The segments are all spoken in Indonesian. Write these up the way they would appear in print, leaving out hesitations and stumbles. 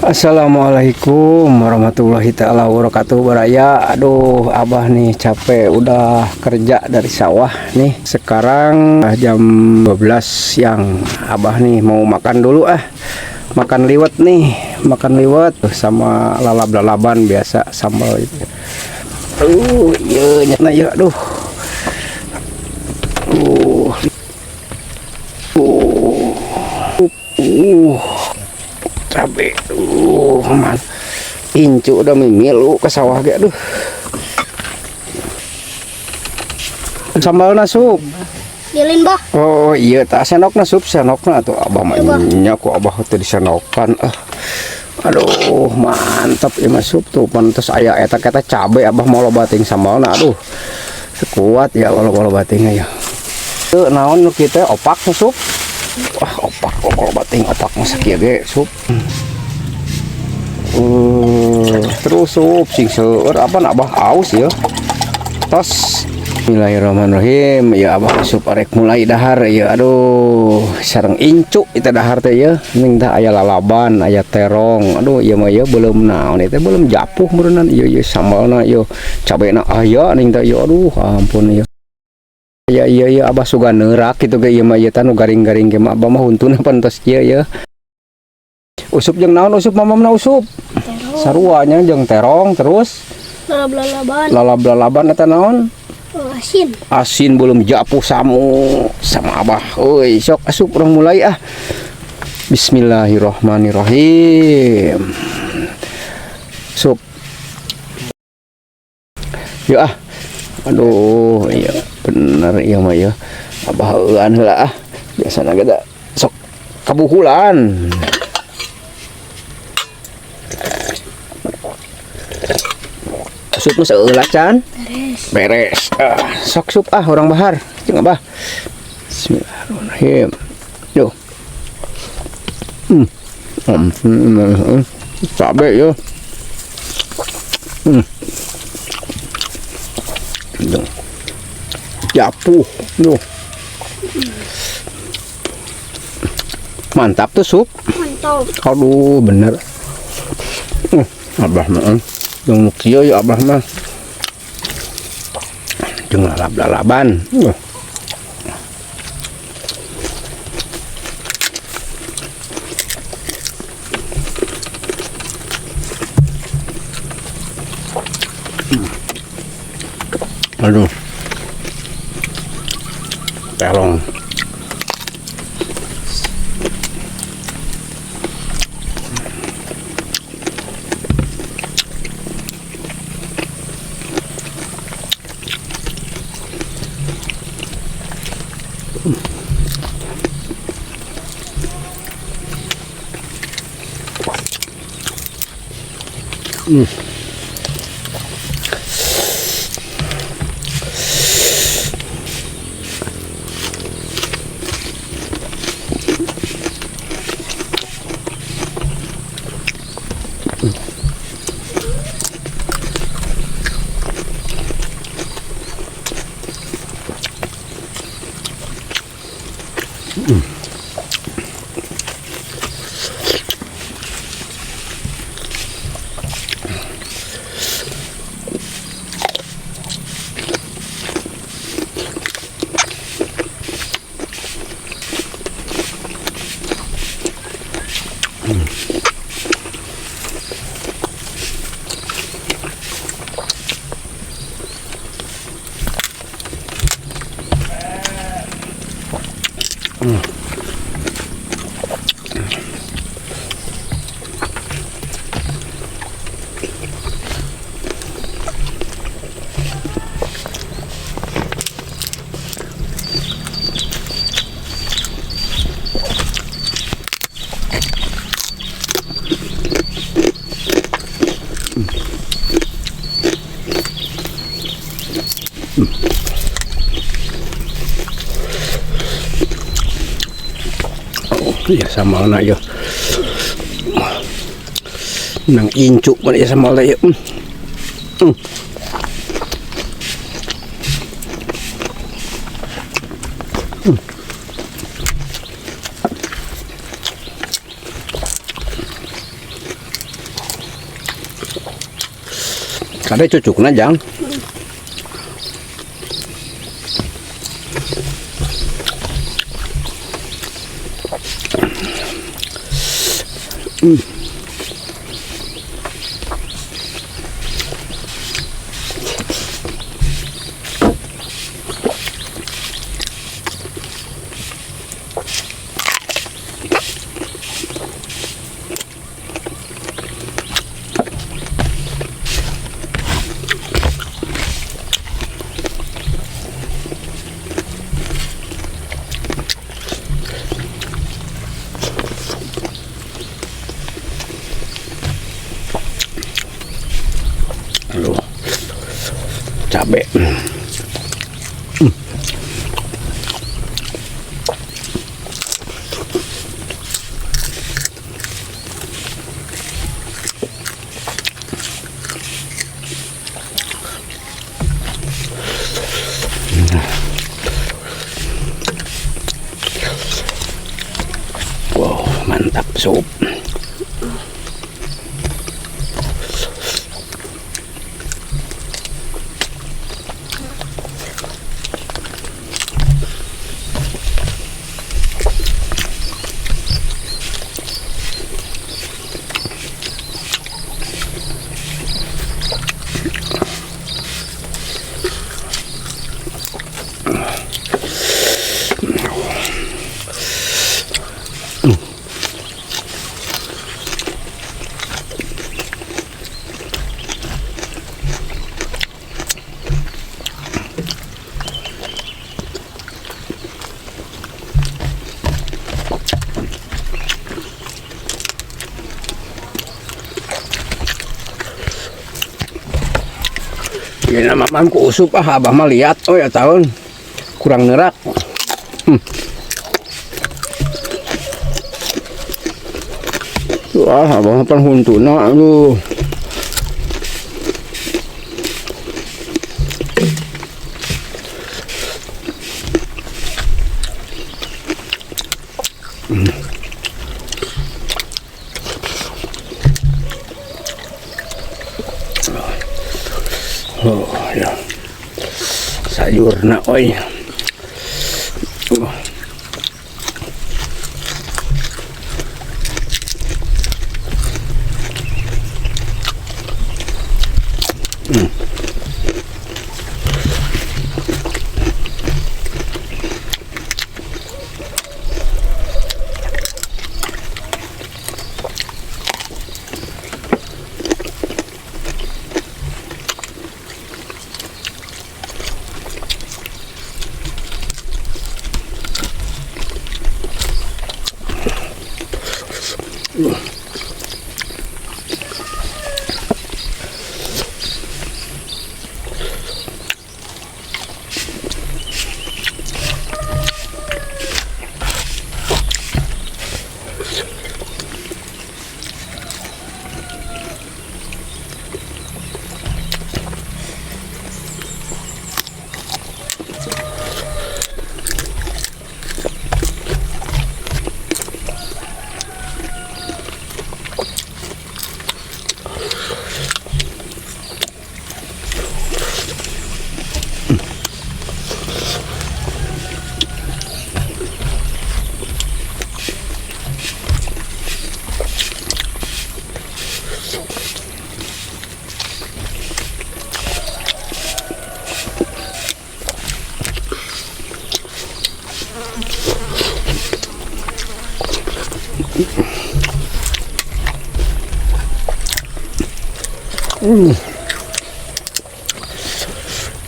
Assalamualaikum warahmatullahi ta'ala wabarakatuh. Baraya, aduh abah nih capek udah kerja dari sawah nih. Sekarang jam 12 siang. Abah nih mau makan dulu makan liwet nih, makan liwet sama lalap-lalaban biasa sambal itu. Iya nyatna ya, aduh. Cabe man incu udah mimilu ke sawah ge, aduh. Sambal nasup Dilin bah. Oh iya, tak senok nasup senokna tuh abah mah nya ku abah teh disenokan. Aduh mantap ya masup tuh pantes aya eta kata cabe abah mau lobating sambalna, aduh sekuat ya walau batingnya ya. Teu naon nu kitu opak nasup. Wah opak kalau bating opak masak ya ge sup. Terus sup sing seueur apa abah aus ya. Tos Bismillahirrahmanirrahim. Ya abah sup arek mulai dahar ya, aduh sareng incu itu dahar teh ya. Ning teh aya lalaban, aya terong. Aduh ieu mah ya belum naon teh belum japuh meureunnan ieu sambalna ieu. Cabena aya ning teh ya, aduh ampun ya. Iya abah suka nerak gitu ge ieu mah ieu teh nu garing-garing ge mah abah mah huntuna pantos ieu ya. Usup jeung naon usup mamamna usup? Sarua nya jeung terong terus Lalap-lalaban. lalap-lalaban eta naon? Asin. Asin belum japuh sama abah. Euy sok asup urang mulai Bismillahirrahmanirrahim. Sup. Yuk Aduh, iya bener iya mah ya. Abah heuan heula biasana ge sok kabukulan. Sup mah seueulah can? Beres. Sok sup orang bahar. Jeung abah. Bismillahirrahmanirrahim. Yo. Cabe yo. Japuh tuh. Mantap tuh sup. Mantap. Aduh bener. Abah mah jeung kieu ya abah mah jeung lalap-lalaban. Aduh terong ya sama anak ya nang incu mana ya sama ya. Ada cucukna jang. Aduh, cabe. Wow, mantap sup. Ya nama ku usup abah mah lihat oh ya tahun kurang nerak. Wah abah pan huntuna aduh. Oh ya, sayurna oi.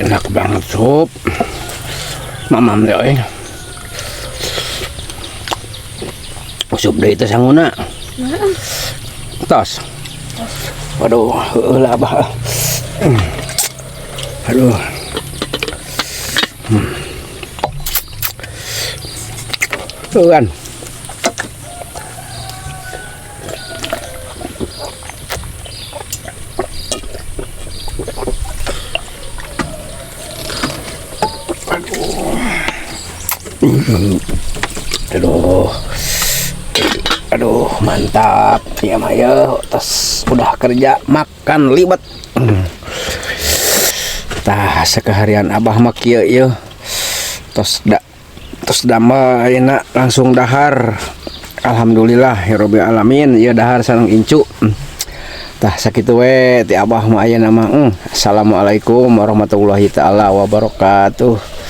Enak banget sup mamam deh sup deh itu sanguna tos waduh lah bah aduh tuh kan aduh mantap ya Maya terus udah kerja makan libet Tah sekeharian abah mah kieu ieu. Tos dama ayeuna langsung dahar. Alhamdulillah ya rabbil alamin ieu dahar sareng incu. Tah sakitu we ti abah mah ayeuna mah. Assalamualaikum warahmatullahi taala wabarakatuh.